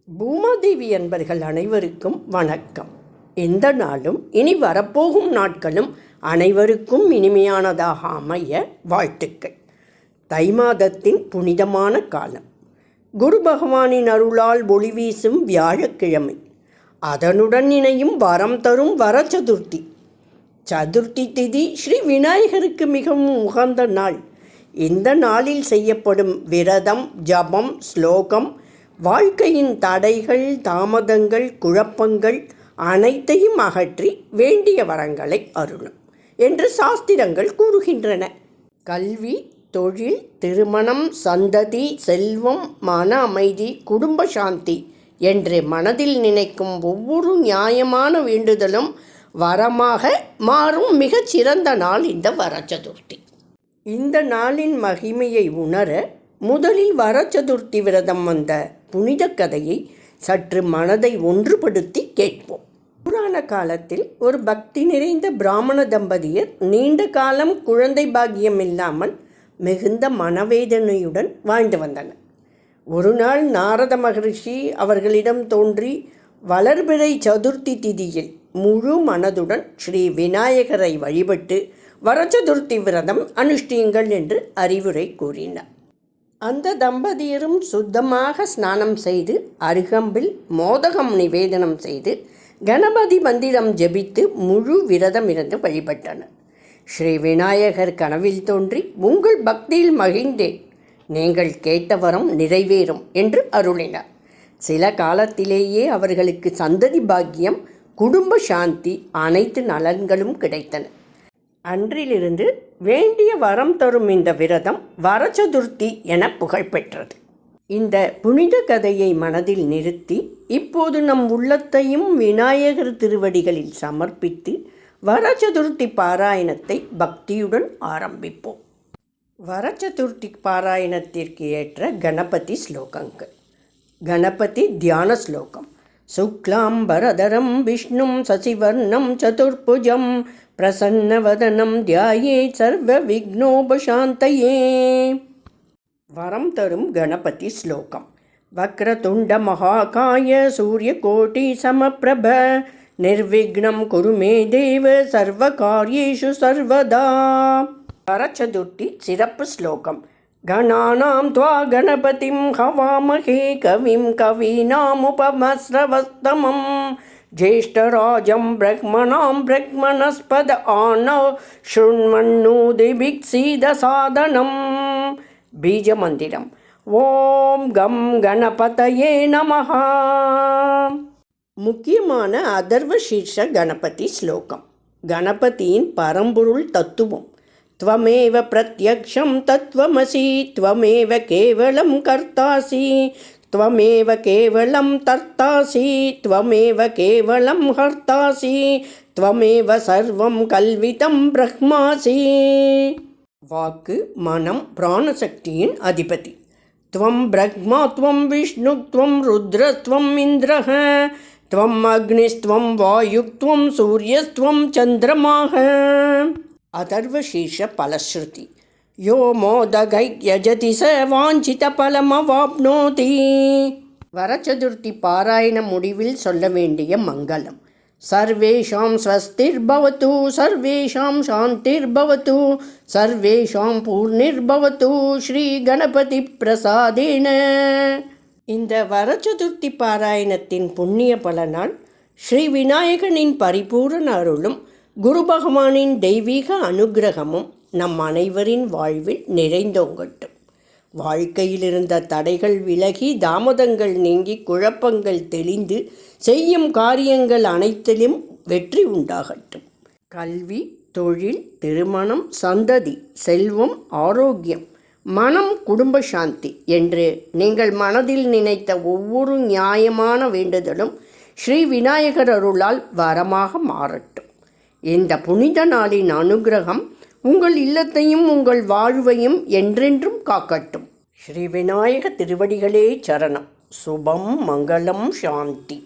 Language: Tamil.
பூமாதேவி அன்பர்கள் அனைவருக்கும் வணக்கம். இந்த நாளும் இனி வரப்போகும் நாட்களும் அனைவருக்கும் இனிமையானதாக அமைய வாழ்த்துக்கள். தை மாதத்தின் புனிதமான காலம், குரு பகவானின் அருளால் ஒளி வீசும் வியாழக்கிழமை, அதனுடன் இணையும் வரம் தரும் வர சதுர்த்தி. சதுர்த்தி திதி ஸ்ரீ விநாயகருக்கு மிகவும் உகந்த நாள். இந்த நாளில் செய்யப்படும் விரதம், ஜபம், ஸ்லோகம் வாழ்க்கையின் தடைகள், தாமதங்கள், குழப்பங்கள் அனைத்தையும் அகற்றி வேண்டிய வரங்களை அருளும் என்று சாஸ்திரங்கள் கூறுகின்றன. கல்வி, தொழில், திருமணம், சந்ததி, செல்வம், மன அமைதி, குடும்ப சாந்தி என்று மனதில் நினைக்கும் ஒவ்வொரு நியாயமான வேண்டுதலும் வரமாக மாறும் மிகச்சிறந்த நாள் இந்த வர சதுர்த்தி. இந்த நாளின் மகிமையை உணர முதலில் வர சதுர்த்தி விரதம் வந்த புனித கதையை சற்று மனதை ஒன்றுபடுத்தி கேட்போம். புராண காலத்தில் ஒரு பக்தி நிறைந்த பிராமண தம்பதியர் நீண்ட காலம் குழந்தை பாக்கியம் இல்லாமல் மிகுந்த மனவேதனையுடன் வாழ்ந்து வந்தனர். ஒரு நாள் நாரத மகரிஷி அவர்களிடம் தோன்றி, வளர்பிறை சதுர்த்தி திதியில் முழு மனதுடன் ஸ்ரீ விநாயகரை வழிபட்டு வரச்சதுர்த்தி விரதம் அனுஷ்டியுங்கள் என்று அறிவுரை கூறினார். அந்த தம்பதியரும் சுத்தமாக ஸ்நானம் செய்து அருகம்பில் மோதகம் நிவேதனம் செய்து கணபதி மந்திரம் ஜெபித்து முழு விரதம் இருந்து வழிபட்டனர். ஸ்ரீ விநாயகர் கனவில் தோன்றி, உங்கள் பக்தியில் மகிழ்ந்தேன், நீங்கள் கேட்ட வரம் நிறைவேறும் என்று அருளினார். சில காலத்திலேயே அவர்களுக்கு சந்ததி பாக்கியம், குடும்ப சாந்தி, அனைத்து நலன்களும் கிடைத்தன. அன்றிலிருந்து வேண்டிய வரம் தரும் இந்த விரதம் வரச்சதுர்த்தி என புகழ்பெற்றது. இந்த புனித கதையை மனதில் நிறுத்தி இப்போது நம் உள்ளத்தையும் விநாயகர் திருவடிகளில் சமர்ப்பித்து வரச்சதுர்த்தி பாராயணத்தை பக்தியுடன் ஆரம்பிப்போம். வரச்சதுர்த்தி பாராயணத்திற்கு ஏற்ற கணபதி ஸ்லோகங்கள். கணபதி தியான ஸ்லோகம். சுக்லாம்பரதரம் விஷ்ணும் சசிவர்ணம் சதுர்புஜம் பிரசன்னவதனம் தியாயேத் சர்வ விக்னோபசாந்தயே. வரம் தரும் கணபதி ஸ்லோகம். வக்ரதுண்ட மகாகாய சூரியகோட்டி சமப்பிரப நிர்விக்னம் குரு மே தேவ சர்வ காரியேஷு சர்வதா. வரச்சதுர்த்தி சிறப்பு ஸ்லோகம். கணானாம் த்வா கணபதிம் ஹவாமஹே கவிம் கவீனாமுபமஸ்ரவஸ்தமம் ஜேஷ்டராஜம் பிரக்மணாம் பிரக்மணஸ்பத ஆனவ் ஷுண்மன்னூதிபிக்ஸீத சாதனம். பீஜ மந்திரம். ஓம் கம் கணபதயே நமஹ. முக்கியமான அதர்வ சீர்ஷ கணபதி ஸ்லோகம். கணபதியின் பரம்பொருள் தத்துவம். त्वमेव प्रत्यक्षं तत्त्वमसि त्वमेव केवलं कर्तासि त्वमेव केवलं तर्तासि त्वमेव केवलं हर्तासि त्वमेव सर्वं कल्वितं ब्रह्मासि. வாக்கு, மனம், பிராணசக்தியின் அதிபதி. त्वं ब्रह्मा त्वं विष्णु त्वं रुद्र त्वं इन्द्रः त्वं अग्निस्त्वं वायुस्त्वं सूर्यस्त्वं चन्द्रमाः. அதர்வசீர்ஷ பலஸ்ருதி. யோ மோதகை யஜதி ச வாஞ்சித பலமவாப்னோதி. வரச்சதுர்த்தி பாராயண முடிவில் சொல்ல வேண்டிய மங்களம். சர்வேஷாம் ஸ்வஸ்திர்பவது சர்வேஷாம் சாந்திர்பவது சர்வேஷாம் பூர்ணிர்பவது ஸ்ரீ கணபதி பிரசாதேன. இந்த வரச்சதுர்த்தி பாராயணத்தின் புண்ணிய பலனால் ஸ்ரீ விநாயகனின் பரிபூரண அருளும் குரு பகவானின் தெய்வீக அனுகிரகமும் நம் அனைவரின் வாழ்வில் நிறைந்தோங்கட்டும். வாழ்க்கையில் இருந்த தடைகள் விலகி, தாமதங்கள் நீங்கி, குழப்பங்கள் தெளிந்து, செய்யும் காரியங்கள் அனைத்திலும் வெற்றி உண்டாகட்டும். கல்வி, தொழில், திருமணம், சந்ததி, செல்வம், ஆரோக்கியம், மனம், குடும்ப சாந்தி என்று நீங்கள் மனதில் நினைத்த ஒவ்வொரு நியாயமான வேண்டுதலும் ஸ்ரீ விநாயகர் அருளால் வரமாக மாறட்டும். இந்த புனித நாளின் அனுகிரகம் உங்கள் இல்லத்தையும் உங்கள் வாழ்வையும் என்றென்றும் காக்கட்டும். ஸ்ரீ விநாயக திருவடிகளே சரணம். சுபம், மங்களம், சாந்தி.